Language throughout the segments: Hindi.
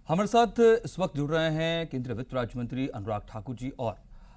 हमारे साथ इस वक्त जुड़ रहे हैं केंद्रीय वित्त राज्य मंत्री अनुराग ठाकुर जी। और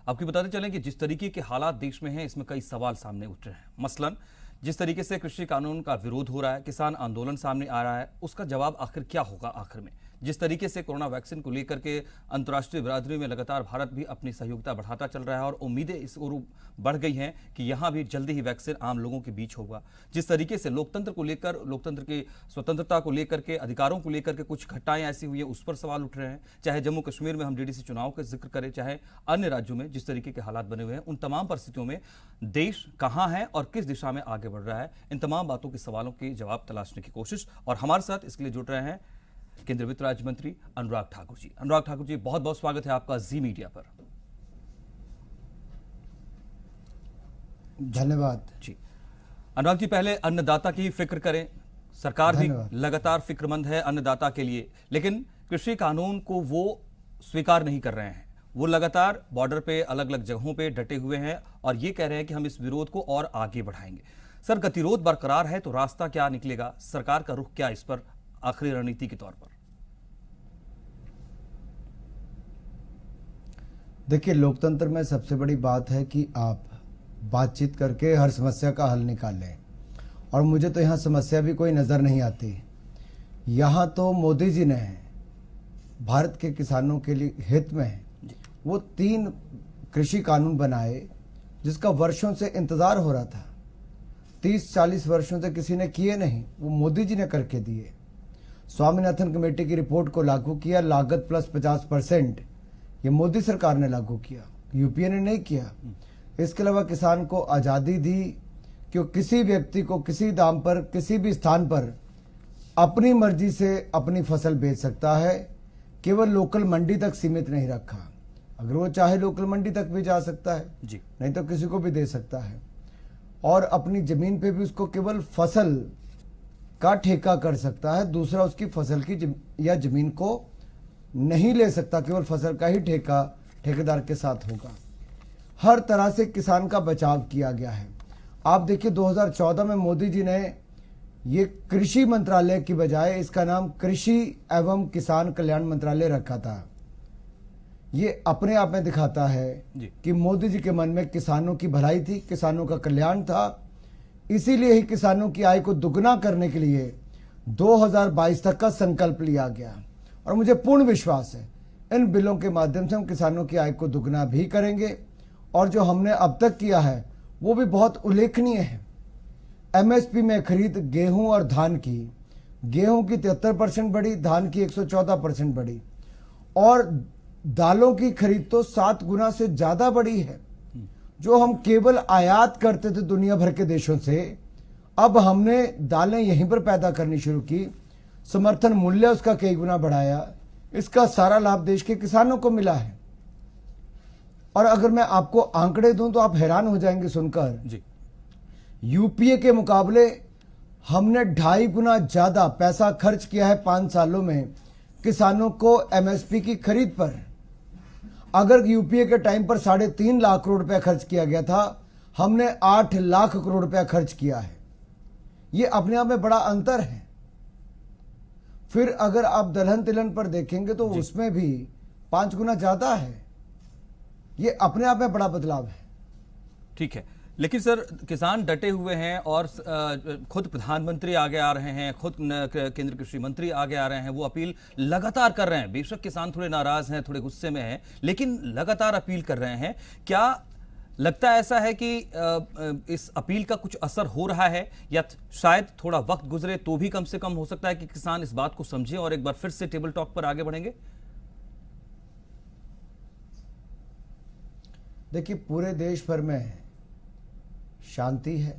आपको बताते चलें कि जिस तरीके के हालात देश में हैं, इसमें कई सवाल सामने उठ रहे हैं। मसलन जिस तरीके से कृषि कानून का विरोध हो रहा है, किसान आंदोलन सामने आ रहा है, उसका जवाब आखिर क्या होगा आखिर में। जिस तरीके से कोरोना वैक्सीन को लेकर के अंतर्राष्ट्रीय बिरादरी में लगातार भारत भी अपनी सहयोगिता बढ़ाता चल रहा है और उम्मीदें इस ओर बढ़ गई हैं कि यहां भी जल्दी ही वैक्सीन आम लोगों के बीच होगा। जिस तरीके से लोकतंत्र को लेकर, लोकतंत्र की स्वतंत्रता को लेकर के, अधिकारों को लेकर के कुछ घटनाएं ऐसी हुई है, उस पर सवाल उठ रहे हैं। चाहे जम्मू कश्मीर में हम डीडीसी चुनाव का जिक्र करें, चाहे अन्य राज्यों में जिस तरीके के हालात बने हुए हैं, उन तमाम परिस्थितियों में देश कहां है और किस दिशा में आगे बढ़ रहा है, इन तमाम बातों के सवालों के जवाब तलाशने की कोशिश। और हमारे साथ इसके लिए जुड़ रहे हैं केंद्रीय वित्त राज्य मंत्री अनुराग ठाकुर जी। अनुराग ठाकुर जी, बहुत बहुत स्वागत है आपका जी मीडिया पर। धन्यवाद जी अनुराग जी, पहले अन्नदाता की फिक्र करें। सरकार भी लगातार फिक्रमंद है अन्नदाता के लिए, लेकिन कृषि कानून को वो स्वीकार नहीं कर रहे हैं। वो लगातार बॉर्डर पे, अलग अलग जगहों पे डटे हुए हैं और ये कह रहे हैं कि हम इस विरोध को और आगे बढ़ाएंगे। सर, गतिरोध बरकरार है तो रास्ता क्या निकलेगा? सरकार का रुख क्या इस पर आखिरी रणनीति के तौर पर? देखिए, लोकतंत्र में सबसे बड़ी बात है कि आप बातचीत करके हर समस्या का हल निकालें, और मुझे तो यहाँ समस्या भी कोई नज़र नहीं आती। यहाँ तो मोदी जी ने भारत के किसानों के लिए हित में वो 3 कृषि कानून बनाए जिसका वर्षों से इंतज़ार हो रहा था। 30-40 वर्षों से किसी ने किए नहीं, वो मोदी जी ने करके दिए। स्वामीनाथन कमेटी की रिपोर्ट को लागू किया, लागत प्लस 50%, ये मोदी सरकार ने लागू किया, यूपीए ने नहीं किया। इसके अलावा किसान को आज़ादी दी कि वो किसी व्यक्ति को किसी दाम पर, किसी भी स्थान पर अपनी मर्जी से अपनी फसल बेच सकता है। केवल लोकल मंडी तक सीमित नहीं रखा, अगर वो चाहे लोकल मंडी तक भी जा सकता है जी, नहीं तो किसी को भी दे सकता है। और अपनी जमीन पे भी उसको केवल फसल का ठेका कर सकता है, दूसरा उसकी फसल की या जमीन को नहीं ले सकता, केवल फसल का ही ठेका ठेकेदार के साथ होगा। हर तरह से किसान का बचाव किया गया है। आप देखिए, 2014 में मोदी जी ने ये कृषि मंत्रालय की बजाय इसका नाम कृषि एवं किसान कल्याण मंत्रालय रखा था। ये अपने आप में दिखाता है कि मोदी जी के मन में किसानों की भलाई थी, किसानों का कल्याण था। इसीलिए ही किसानों की आय को दुगना करने के लिए 2022 तक का संकल्प लिया गया। और मुझे पूर्ण विश्वास है इन बिलों के माध्यम से हम किसानों की आय को दुगना भी करेंगे। और जो हमने अब तक किया है वो भी बहुत उल्लेखनीय है। एमएसपी में खरीद गेहूं और धान की, गेहूं की 73% बढ़ी, धान की 114% बढ़ी, और दालों की खरीद तो 7 गुना से ज्यादा बढ़ी है। जो हम केवल आयात करते थे दुनिया भर के देशों से, अब हमने दालें यहीं पर पैदा करनी शुरू की, समर्थन मूल्य उसका कई गुना बढ़ाया। इसका सारा लाभ देश के किसानों को मिला है। और अगर मैं आपको आंकड़े दूं तो आप हैरान हो जाएंगे सुनकर जी। यूपीए के मुकाबले हमने 2.5 गुना ज्यादा पैसा खर्च किया है 5 सालों में किसानों को एमएसपी की खरीद पर। अगर यूपीए के टाइम पर 3.5 लाख करोड़ रुपया खर्च किया गया था, हमने 8 लाख करोड़ रुपया खर्च किया है। ये अपने आप में बड़ा अंतर है। फिर अगर आप दलहन तिलहन पर देखेंगे तो उसमें भी 5 गुना ज्यादा है। ये अपने आप में बड़ा बदलाव है। ठीक है, लेकिन सर, किसान डटे हुए हैं और खुद प्रधानमंत्री आगे आ रहे हैं, खुद केंद्रीय कृषि मंत्री आगे आ रहे हैं, वो अपील लगातार कर रहे हैं। बेशक किसान थोड़े नाराज हैं, थोड़े गुस्से में हैं, लेकिन लगातार अपील कर रहे हैं। क्या लगता है ऐसा है कि इस अपील का कुछ असर हो रहा है, या शायद थोड़ा वक्त गुजरे तो भी कम से कम हो सकता है कि किसान इस बात को समझे और एक बार फिर से टेबल टॉक पर आगे बढ़ेंगे? देखिए, पूरे देश भर में शांति है,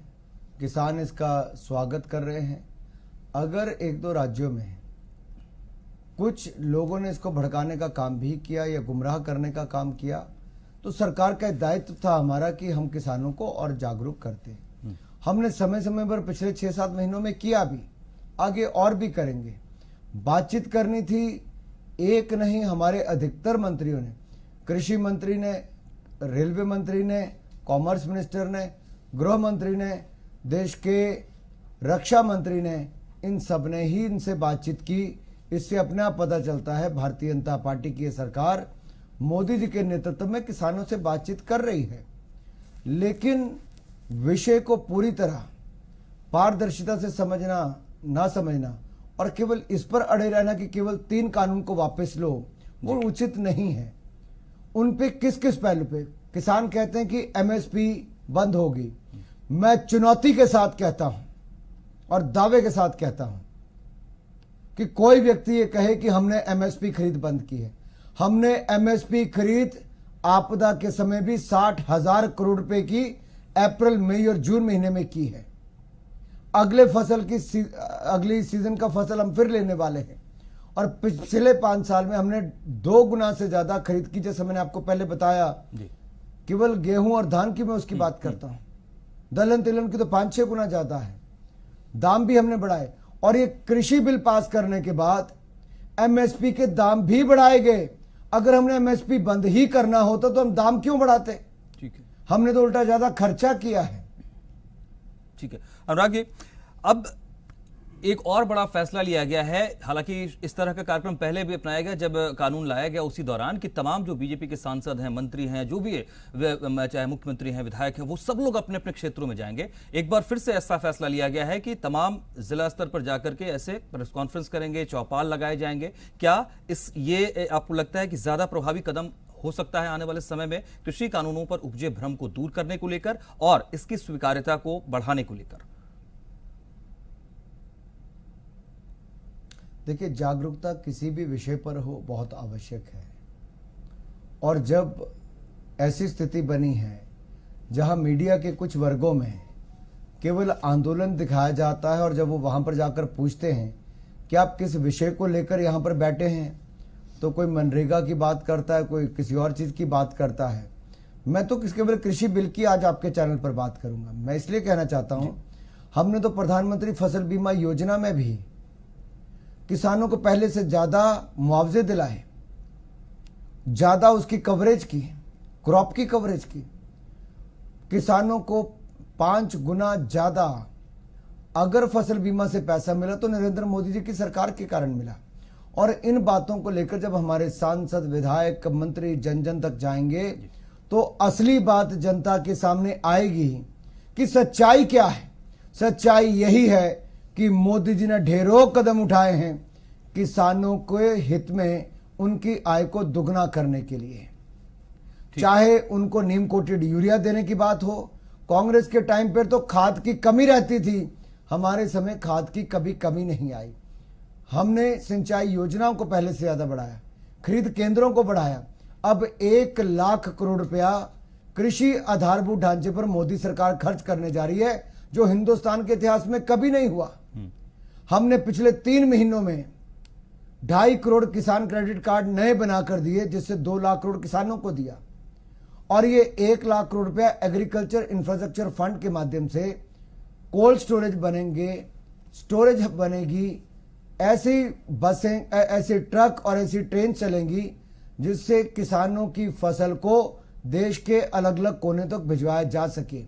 किसान इसका स्वागत कर रहे हैं। अगर 1-2 राज्यों में कुछ लोगों ने इसको भड़काने का काम भी किया या गुमराह करने का काम किया, तो सरकार का दायित्व था हमारा कि हम किसानों को और जागरूक करते। हमने समय समय पर पिछले 6-7 महीनों में किया भी, आगे और भी करेंगे। बातचीत करनी थी, एक नहीं, हमारे अधिकतर मंत्रियों ने, कृषि मंत्री ने, रेलवे मंत्री ने, कॉमर्स मिनिस्टर ने, गृह मंत्री ने, देश के रक्षा मंत्री ने, इन सब ने ही इनसे बातचीत की। इससे अपने आप पता चलता है भारतीय जनता पार्टी की ये सरकार मोदी जी के नेतृत्व में किसानों से बातचीत कर रही है, लेकिन विषय को पूरी तरह पारदर्शिता से समझना ना समझना और केवल इस पर अड़े रहना कि केवल 3 कानून को वापस लो, वो उचित नहीं है। उन पे किस किस पहलू पे किसान कहते हैं कि एमएसपी बंद होगी। मैं चुनौती के साथ कहता हूं और दावे के साथ कहता हूं कि कोई व्यक्ति ये कहे कि हमने एमएसपी खरीद बंद की है। हमने एमएसपी खरीद आपदा के समय भी 60,000 करोड़ रुपए की अप्रैल, मई और जून महीने में की है। अगली सीजन का फसल हम फिर लेने वाले हैं और पिछले 5 साल में हमने 2 गुना से ज्यादा खरीद की। जैसे मैंने आपको पहले बताया, केवल गेहूं और धान की मैं उसकी बात करता हूं, दलहन तिलहन की तो 5-6 गुना ज्यादा है। दाम भी हमने बढ़ाए और ये कृषि बिल पास करने के बाद एमएसपी के दाम भी बढ़ाए गए। अगर हमने एमएसपी बंद ही करना होता तो हम दाम क्यों बढ़ाते? ठीक है, हमने तो उल्टा ज्यादा खर्चा किया है। ठीक है अनुराग जी, अब एक और बड़ा फैसला लिया गया है। हालांकि इस तरह का कार्यक्रम पहले भी अपनाया गया जब कानून लाया गया उसी दौरान, कि तमाम जो बीजेपी के सांसद हैं, मंत्री हैं, जो भी है, चाहे मुख्यमंत्री हैं, विधायक हैं, वो सब लोग अपने अपने क्षेत्रों में जाएंगे। एक बार फिर से ऐसा फैसला लिया गया है कि तमाम जिला स्तर पर जाकर के ऐसे प्रेस कॉन्फ्रेंस करेंगे, चौपाल लगाए जाएंगे। क्या ये आपको लगता है कि ज्यादा प्रभावी कदम हो सकता है आने वाले समय में कृषि कानूनों पर उपजे भ्रम को दूर करने को लेकर और इसकी स्वीकार्यता को बढ़ाने को लेकर? देखिए, जागरूकता किसी भी विषय पर हो बहुत आवश्यक है, और जब ऐसी स्थिति बनी है जहां मीडिया के कुछ वर्गों में केवल आंदोलन दिखाया जाता है और जब वो वहां पर जाकर पूछते हैं कि आप किस विषय को लेकर यहां पर बैठे हैं, तो कोई मनरेगा की बात करता है, कोई किसी और चीज की बात करता है। मैं तो केवल कृषि बिल की आज आपके चैनल पर बात करूंगा। मैं इसलिए कहना चाहता हूं, हमने तो प्रधानमंत्री फसल बीमा योजना में भी किसानों को पहले से ज्यादा मुआवजे दिलाए, ज्यादा उसकी कवरेज की, क्रॉप की कवरेज की, किसानों को 5 गुना ज्यादा अगर फसल बीमा से पैसा मिला तो नरेंद्र मोदी जी की सरकार के कारण मिला। और इन बातों को लेकर जब हमारे सांसद, विधायक, मंत्री जन जन तक जाएंगे तो असली बात जनता के सामने आएगी कि सच्चाई क्या है। सच्चाई यही है कि मोदी जी ने ढेरों कदम उठाए हैं किसानों के हित में, उनकी आय को दुगना करने के लिए। चाहे उनको नीम कोटेड यूरिया देने की बात हो, कांग्रेस के टाइम पर तो खाद की कमी रहती थी, हमारे समय खाद की कभी कमी नहीं आई। हमने सिंचाई योजनाओं को पहले से ज्यादा बढ़ाया, खरीद केंद्रों को बढ़ाया। अब 1 लाख करोड़ रुपया कृषि आधारभूत ढांचे पर मोदी सरकार खर्च करने जा रही है, जो हिंदुस्तान के इतिहास में कभी नहीं हुआ। हमने पिछले 3 महीनों में 2.5 करोड़ किसान क्रेडिट कार्ड नए बनाकर दिए, जिससे 2 लाख करोड़ किसानों को दिया। और ये 1 लाख करोड़ रुपया एग्रीकल्चर इंफ्रास्ट्रक्चर फंड के माध्यम से कोल्ड स्टोरेज बनेंगे, स्टोरेज बनेगी, ऐसी बसें, ऐसे ट्रक और ऐसी ट्रेन चलेंगी जिससे किसानों की फसल को देश के अलग अलग कोने तक भिजवाया जा सके,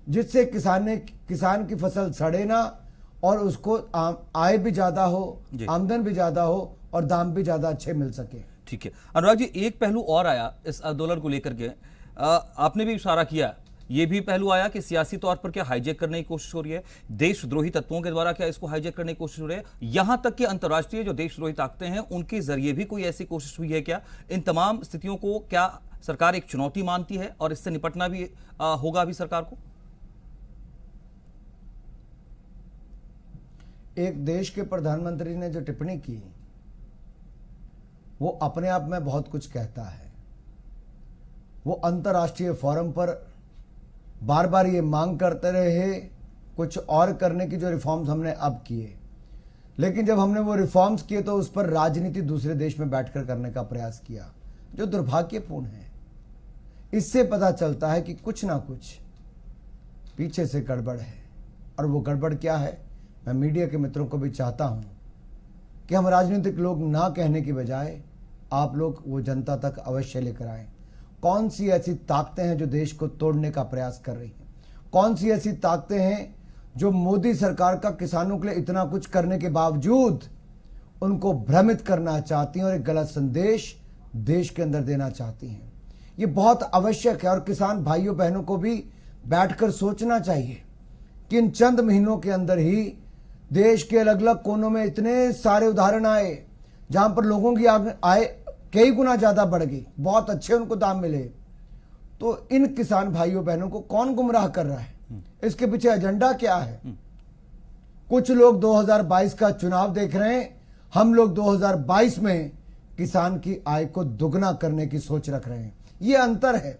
जिससे किसान की फसल सड़े ना और उसको आय भी ज्यादा हो, आमदन भी ज्यादा हो और दाम भी ज्यादा अच्छे मिल सके। ठीक है अनुराग जी, एक पहलू और आया इस आंदोलन को लेकर के, आपने भी इशारा किया, ये भी पहलू आया कि सियासी तौर पर क्या हाईजैक करने की कोशिश हो रही है, देशद्रोही तत्वों के द्वारा क्या इसको हाईजैक करने की कोशिश हो रही है, यहां तक कि अंतर्राष्ट्रीय जो देशद्रोही ताकतें हैं उनके जरिए भी कोई ऐसी कोशिश हुई है क्या? इन तमाम स्थितियों को क्या सरकार एक चुनौती मानती है और इससे निपटना भी होगा अभी सरकार को? एक देश के प्रधानमंत्री ने जो टिप्पणी की वो अपने आप में बहुत कुछ कहता है। वो अंतर्राष्ट्रीय फोरम पर बार बार ये मांग करते रहे कुछ और करने की, जो रिफॉर्म्स हमने अब किए, लेकिन जब हमने वो रिफॉर्म्स किए तो उस पर राजनीति दूसरे देश में बैठकर करने का प्रयास किया, जो दुर्भाग्यपूर्ण है। इससे पता चलता है कि कुछ ना कुछ पीछे से गड़बड़ है। और वो गड़बड़ क्या है, मैं मीडिया के मित्रों को भी चाहता हूं कि हम राजनीतिक लोग ना कहने की बजाय आप लोग वो जनता तक अवश्य लेकर आएं। कौन सी ऐसी ताकतें हैं जो देश को तोड़ने का प्रयास कर रही हैं? कौन सी ऐसी ताकतें हैं जो मोदी सरकार का किसानों के लिए इतना कुछ करने के बावजूद उनको भ्रमित करना चाहती हैं और एक गलत संदेश देश के अंदर देना चाहती हैं। ये बहुत आवश्यक है और किसान भाइयों बहनों को भी बैठकर सोचना चाहिए कि इन चंद महीनों के अंदर ही देश के अलग अलग कोनों में इतने सारे उदाहरण आए जहां पर लोगों की आय कई गुना ज्यादा बढ़ गई, बहुत अच्छे उनको दाम मिले। तो इन किसान भाइयों बहनों को कौन गुमराह कर रहा है? इसके पीछे एजेंडा क्या है? कुछ लोग 2022 का चुनाव देख रहे हैं, हम लोग 2022 में किसान की आय को दुगना करने की सोच रख रहे हैं। ये अंतर है।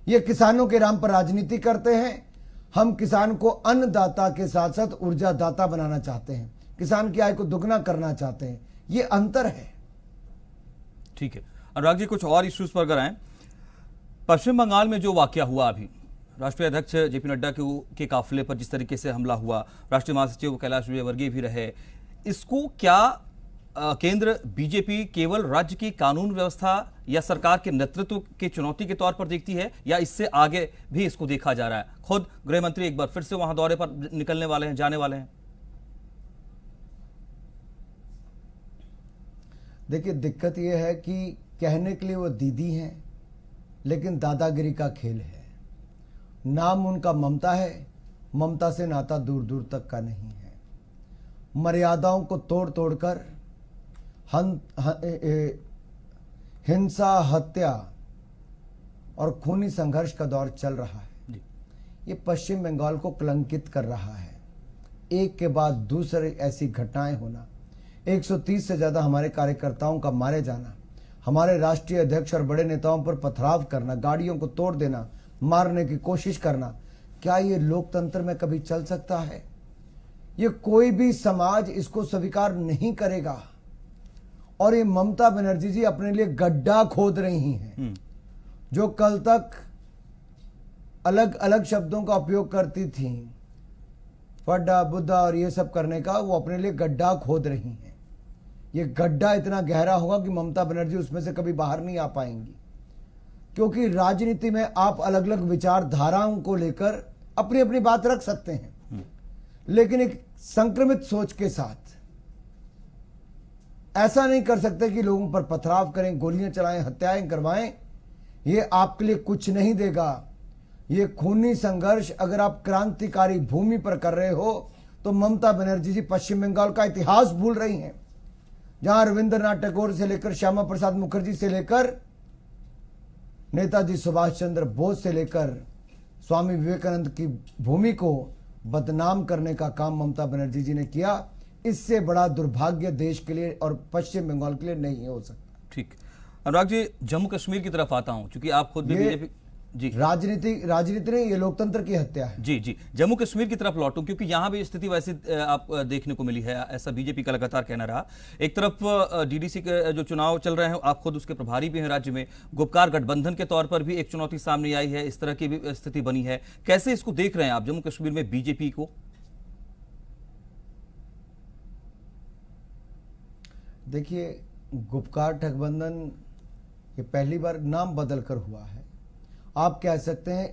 ये किसानों के नाम पर राजनीति करते हैं, हम किसान को अन्नदाता के साथ साथ ऊर्जा दाता बनाना चाहते हैं, किसान की आय को दुगना करना चाहते हैं। ये अंतर है। ठीक है अनुराग जी, कुछ और इश्यूज पर अगर आए, पश्चिम बंगाल में जो वाकया हुआ अभी, राष्ट्रीय अध्यक्ष जेपी नड्डा के काफिले पर जिस तरीके से हमला हुआ, राष्ट्रीय महासचिव कैलाश विजयवर्गीय भी रहे, इसको क्या केंद्र बीजेपी केवल राज्य की कानून व्यवस्था या सरकार के नेतृत्व की चुनौती के तौर पर देखती है, या इससे आगे भी इसको देखा जा रहा है? खुद गृह मंत्री एक बार फिर से वहां दौरे पर निकलने वाले हैं, जाने वाले हैं। देखिए, दिक्कत यह है कि कहने के लिए वो दीदी हैं, लेकिन दादागिरी का खेल है। नाम उनका ममता है, ममता से नाता दूर दूर तक का नहीं है। मर्यादाओं को तोड़ तोड़कर हिंसा, हत्या और खूनी संघर्ष का दौर चल रहा है। ये पश्चिम बंगाल को कलंकित कर रहा है। एक के बाद दूसरे ऐसी घटनाएं होना, 130 से ज्यादा हमारे कार्यकर्ताओं का मारे जाना, हमारे राष्ट्रीय अध्यक्ष और बड़े नेताओं पर पथराव करना, गाड़ियों को तोड़ देना, मारने की कोशिश करना, क्या ये लोकतंत्र में कभी चल सकता है? ये कोई भी समाज इसको स्वीकार नहीं करेगा। और ये ममता बनर्जी जी अपने लिए गड्ढा खोद रही हैं। जो कल तक अलग अलग शब्दों का उपयोग करती थी, फड्डा बुद्धा और ये सब करने का, वो अपने लिए गड्ढा खोद रही हैं। ये गड्ढा इतना गहरा होगा कि ममता बनर्जी उसमें से कभी बाहर नहीं आ पाएंगी, क्योंकि राजनीति में आप अलग अलग विचारधाराओं को लेकर अपनी अपनी बात रख सकते हैं, लेकिन एक संक्रमित सोच के साथ ऐसा नहीं कर सकते कि लोगों पर पथराव करें, गोलियां चलाएं, हत्याएं करवाएं। ये आपके लिए कुछ नहीं देगा। ये खूनी संघर्ष अगर आप क्रांतिकारी भूमि पर कर रहे हो तो ममता बनर्जी जी पश्चिम बंगाल का इतिहास भूल रही हैं, जहां रविंद्रनाथ टैगोर से लेकर श्यामा प्रसाद मुखर्जी से लेकर नेताजी सुभाष चंद्र बोस से लेकर स्वामी विवेकानंद की भूमि को बदनाम करने का काम ममता बनर्जी जी ने किया। इससे बड़ा दुर्भाग्य देश के लिए और पश्चिम बंगाल के लिए नहीं हो सकता। ठीक, अनुराग जी, जम्मू कश्मीर की तरफ आता हूं, क्योंकि आप खुद भी बीजेपी जी राजनीति नहीं, ये लोकतंत्र की हत्या है। जी जी, जम्मू कश्मीर की तरफ लौटूं, क्योंकि यहां भी स्थिति वैसी आप देखने को मिली है, ऐसा बीजेपी का लगातार कहना रहा। एक तरफ डीडीसी के जो चुनाव चल रहे हैं, आप खुद उसके प्रभारी भी हैं राज्य में, गुपकार गठबंधन के तौर पर भी एक चुनौती सामने आई है, इस तरह की भी स्थिति बनी है। कैसे इसको देख रहे हैं आप जम्मू कश्मीर में बीजेपी को? देखिए, गुपकार गठबंधन ये पहली बार नाम बदल कर हुआ है। आप कह सकते हैं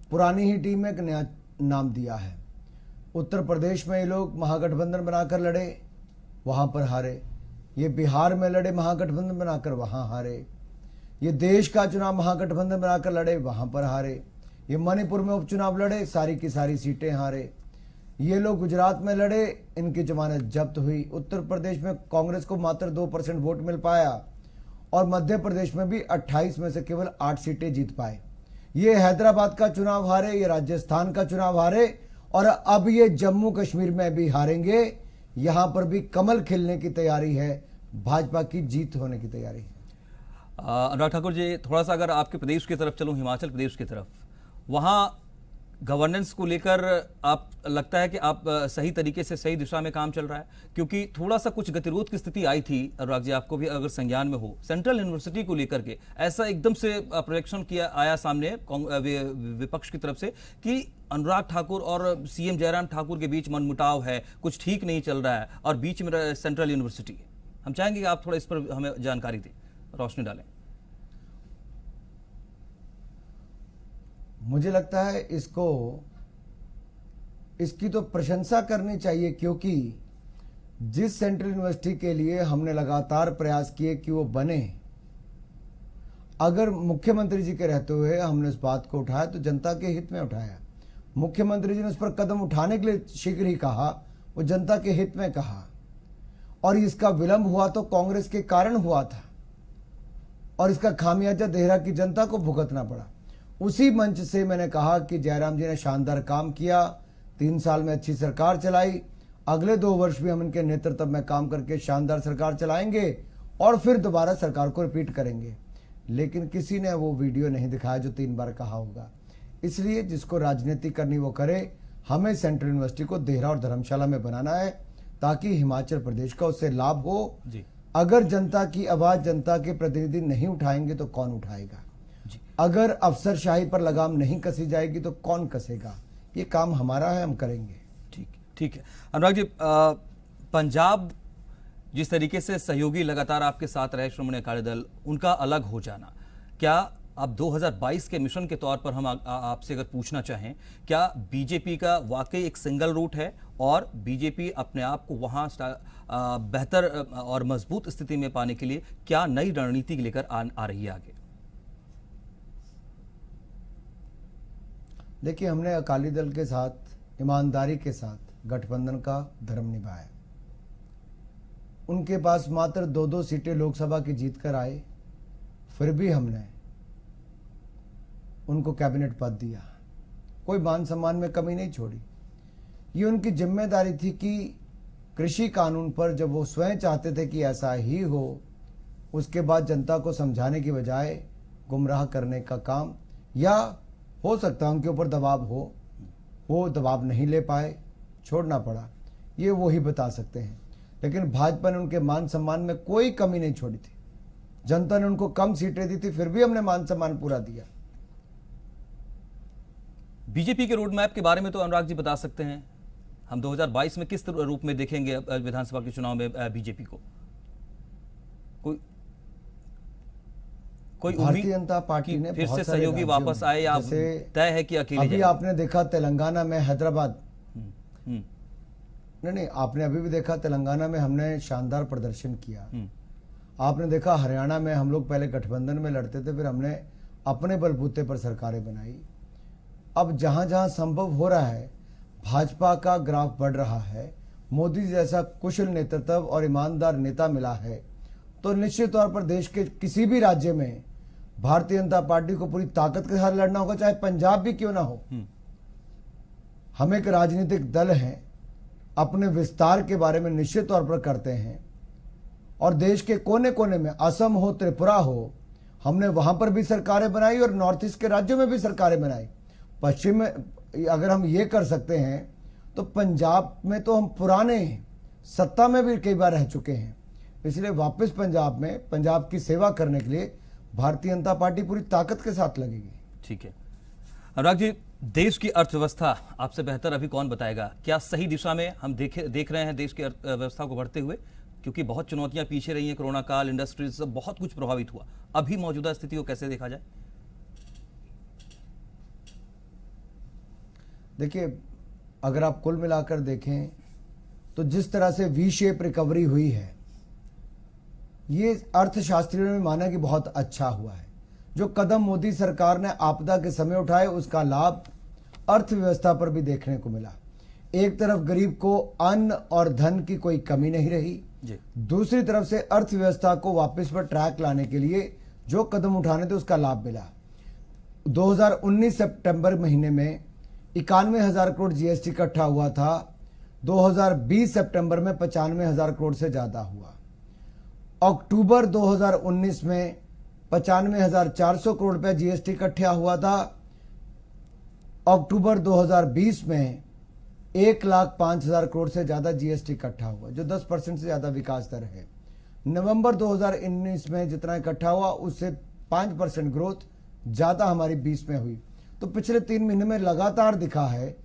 पुरानी ही टीम में एक नया नाम दिया है। उत्तर प्रदेश में ये लोग महागठबंधन बनाकर लड़े, वहां पर हारे। ये बिहार में लड़े महागठबंधन बनाकर, वहां हारे। ये देश का चुनाव महागठबंधन बनाकर लड़े, वहां पर हारे। ये मणिपुर में उपचुनाव लड़े, सारी की सारी सीटें हारे। ये लोग गुजरात में लड़े, इनकी जमानत जब्त हुई। उत्तर प्रदेश में कांग्रेस को मात्र 2% वोट मिल पाया और मध्य प्रदेश में भी 28 में से केवल 8 सीटें जीत पाए। ये हैदराबाद का चुनाव हारे, ये राजस्थान का चुनाव हारे और अब ये जम्मू कश्मीर में भी हारेंगे। यहां पर भी कमल खिलने की तैयारी है, भाजपा की जीत होने की तैयारी है। अनुराग ठाकुर जी, थोड़ा सा अगर आपके प्रदेश की तरफ चलूं, हिमाचल प्रदेश की तरफ, वहां गवर्नेंस को लेकर आप लगता है कि आप सही तरीके से सही दिशा में काम चल रहा है? क्योंकि थोड़ा सा कुछ गतिरोध की स्थिति आई थी, अनुराग जी आपको भी अगर संज्ञान में हो, सेंट्रल यूनिवर्सिटी को लेकर के ऐसा एकदम से प्रोजेक्शन किया आया सामने विपक्ष की तरफ से कि अनुराग ठाकुर और सीएम जयराम ठाकुर के बीच मनमुटाव है, कुछ ठीक नहीं चल रहा है और बीच में सेंट्रल यूनिवर्सिटी। हम चाहेंगे कि आप थोड़ा इस पर हमें जानकारी दें, रोशनी डालें। मुझे लगता है इसकी तो प्रशंसा करनी चाहिए, क्योंकि जिस सेंट्रल यूनिवर्सिटी के लिए हमने लगातार प्रयास किए कि वो बने, अगर मुख्यमंत्री जी के रहते हुए हमने इस बात को उठाया तो जनता के हित में उठाया। मुख्यमंत्री जी ने उस पर कदम उठाने के लिए शीघ्र ही कहा, वो जनता के हित में कहा, और इसका विलंब हुआ तो कांग्रेस के कारण हुआ था और इसका खामियाजा देहरा की जनता को भुगतना पड़ा। उसी मंच से मैंने कहा कि जयराम जी ने शानदार काम किया, 3 साल में अच्छी सरकार चलाई, अगले 2 वर्ष भी हम इनके नेतृत्व में काम करके शानदार सरकार चलाएंगे और फिर दोबारा सरकार को रिपीट करेंगे। लेकिन किसी ने वो वीडियो नहीं दिखाया जो 3 बार कहा होगा। इसलिए जिसको राजनीति करनी वो करे। हमें सेंट्रल यूनिवर्सिटी को देहरा और धर्मशाला में बनाना है ताकि हिमाचल प्रदेश का उससे लाभ हो जी। अगर जनता की आवाज जनता के प्रतिनिधि नहीं उठाएंगे तो कौन उठाएगा जी। अगर अफसरशाही पर लगाम नहीं कसी जाएगी तो कौन कसेगा। ये काम हमारा है, हम करेंगे। ठीक है अनुराग जी, पंजाब जिस तरीके से सहयोगी लगातार आपके साथ रहे श्रोमणी अकाली दल, उनका अलग हो जाना, क्या अब 2022 के मिशन के तौर पर हम आपसे अगर पूछना चाहें, क्या बीजेपी का वाकई एक सिंगल रूट है और बीजेपी अपने आप को वहां बेहतर और मजबूत स्थिति में पाने के लिए क्या नई रणनीति लेकर आ रही है आगे? देखिए, हमने अकाली दल के साथ ईमानदारी के साथ गठबंधन का धर्म निभाया। उनके पास मात्र 2-2 सीटें लोकसभा की जीत कर आए, फिर भी हमने उनको कैबिनेट पद दिया, कोई मान सम्मान में कमी नहीं छोड़ी। ये उनकी जिम्मेदारी थी कि कृषि कानून पर जब वो स्वयं चाहते थे कि ऐसा ही हो, उसके बाद जनता को समझाने की बजाय गुमराह करने का काम, या हो सकता है उनके ऊपर दबाव हो, वो दबाव नहीं ले पाए, छोड़ना पड़ा, ये वो ही बता सकते हैं। लेकिन भाजपा ने उनके मान सम्मान में कोई कमी नहीं छोड़ी थी। जनता ने उनको कम सीटें दी थी, फिर भी हमने मान सम्मान पूरा दिया। बीजेपी के रोड मैप के बारे में तो अनुराग जी बता सकते हैं, हम 2022 में किस रूप में देखेंगे विधानसभा के चुनाव में बीजेपी को? कोई भारतीय जनता पार्टी ने फिर से सहयोगी वापस आए या तय है कि अकेले? अभी आपने देखा तेलंगाना में, हैदराबाद, नहीं, आपने अभी भी देखा तेलंगाना में हमने शानदार प्रदर्शन किया। आपने देखा हरियाणा में हम लोग पहले गठबंधन में लड़ते थे, फिर हमने अपने बलबूते पर सरकारें बनाई। अब जहां जहां संभव हो रहा है, भाजपा का ग्राफ बढ़ रहा है, मोदी जैसा कुशल नेतृत्व और ईमानदार नेता मिला है, तो निश्चित तौर पर देश के किसी भी राज्य में भारतीय जनता पार्टी को पूरी ताकत के साथ लड़ना होगा, चाहे पंजाब भी क्यों ना हो। हम एक राजनीतिक दल हैं, अपने विस्तार के बारे में निश्चित तौर पर करते हैं, और देश के कोने कोने में, असम हो, त्रिपुरा हो, हमने वहां पर भी सरकारें बनाई और नॉर्थ ईस्ट के राज्यों में भी सरकारें बनाई। पश्चिम में अगर हम ये कर सकते हैं तो पंजाब में तो हम पुराने सत्ता में भी कई बार रह चुके हैं। इसलिए वापस पंजाब में पंजाब की सेवा करने के लिए भारतीय जनता पार्टी पूरी ताकत के साथ लगेगी। ठीक है अनुराग जी, देश की अर्थव्यवस्था आपसे बेहतर अभी कौन बताएगा? क्या सही दिशा में हम देख रहे हैं देश की अर्थव्यवस्था को बढ़ते हुए? क्योंकि बहुत चुनौतियां पीछे रही हैं, कोरोना काल, इंडस्ट्रीज से बहुत कुछ प्रभावित हुआ। अभी मौजूदा स्थिति को कैसे देखा जाए? देखिए, अगर आप कुल मिलाकर देखें तो जिस तरह से वी शेप रिकवरी हुई है, ये अर्थशास्त्रियों ने माना कि बहुत अच्छा हुआ है। जो कदम मोदी सरकार ने आपदा के समय उठाए, उसका लाभ अर्थव्यवस्था पर भी देखने को मिला। एक तरफ गरीब को अन्न और धन की कोई कमी नहीं रही, दूसरी तरफ से अर्थव्यवस्था को वापस पर ट्रैक लाने के लिए जो कदम उठाने थे उसका लाभ मिला। 2019 सितंबर महीने में 91,000 करोड़ जीएसटी इकट्ठा हुआ था, 2020 सितंबर में 95,000 करोड़ से ज्यादा हुआ। अक्टूबर 2019 में 95,400 करोड़ रुपया जीएसटी इकट्ठा हुआ था। अक्टूबर 2020 में 1,05,000 करोड़ से ज्यादा जीएसटी इकट्ठा हुआ, जो 10% से ज्यादा विकास दर है। नवंबर 2019 में जितना इकट्ठा हुआ उससे 5% ग्रोथ ज्यादा हमारी 20 में हुई। तो पिछले 3 महीने में लगातार दिखा है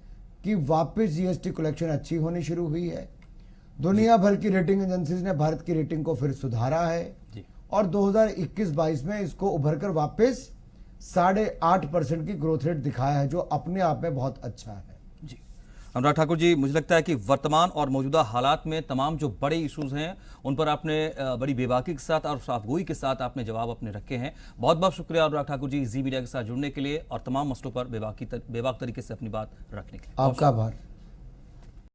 कि वापस जीएसटी कलेक्शन अच्छी होनी शुरू हुई है। दुनिया भर की रेटिंग एजेंसीज ने भारत की रेटिंग को फिर सुधारा है और 2021-22 में इसको उभरकर वापस 8.5% की ग्रोथ रेट दिखाया है, जो अपने आप में बहुत अच्छा है। जी अनुराग ठाकुर जी, मुझे लगता है कि वर्तमान और मौजूदा हालात में तमाम जो बड़े इश्यूज हैं उन पर आपने बड़ी बेबाकी के साथ और साफगोई के साथ आपने जवाब अपने रखे हैं। बहुत बहुत शुक्रिया अनुराग ठाकुर जी, जी मीडिया के साथ जुड़ने के लिए और तमाम मसलों पर बेबाक तरीके से अपनी बात रखने के लिए। आपका आभार।